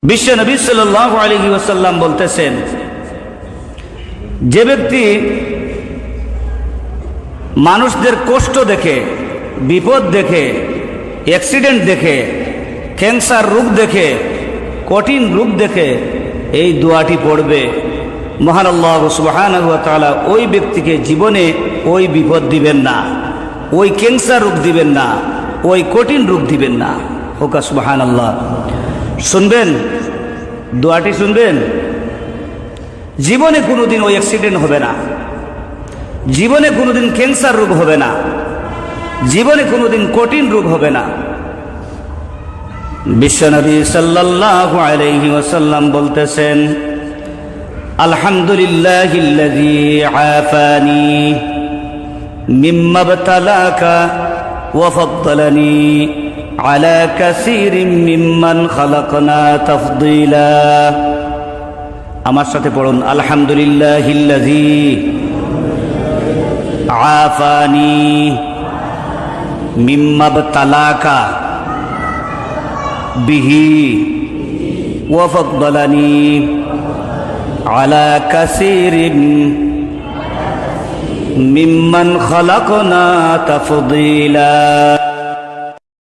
বিশ্ব নবী সাল্লাল্লাহু আলাইহি ওয়াসাল্লাম বলতেছেন, যে ব্যক্তি মানুষদের কষ্ট দেখে, বিপদ দেখে, অ্যাক্সিডেন্ট দেখে, ক্যান্সার রোগ দেখে, কঠিন রোগ দেখে এই দোয়াটি পড়বে, মহান আল্লাহ সুবহানাহু ওয়া তাআলা ওই ব্যক্তিকে জীবনে ওই বিপদ দিবেন না, ওই ক্যান্সার রোগ দিবেন না, ওই কঠিন রোগ দিবেন না। ওকা সুবহানাল্লাহ। শুনবেন, দোয়াটি শুনবেন। জীবনে কোনোদিন ওই অ্যাক্সিডেন্ট হবে না, জীবনে কোনোদিন ক্যান্সার রোগ হবে না, জীবনে কোনোদিন কঠিন রোগ হবে না। বিশ্বনবী সাল্লাল্লাহু আলাইহি ওয়াসাল্লাম বলতেছেন, আলহামদুলিল্লাহিল্লাযী আফানি মিম্মা ইবতালাকা ওয়া ফাদ্দালানি আলা কাসীরিম মিম্মান খালাকনা তাফদীলা। আমার সাথে পড়ুন, আলহামদুলিল্লাহিল্লাযী আফানি মিম্মা ইবতালাকা বিহি ওয়া ফাদ্দালানি আলা কাসীরিম মিম্মান খালাকনা তাফদীলা।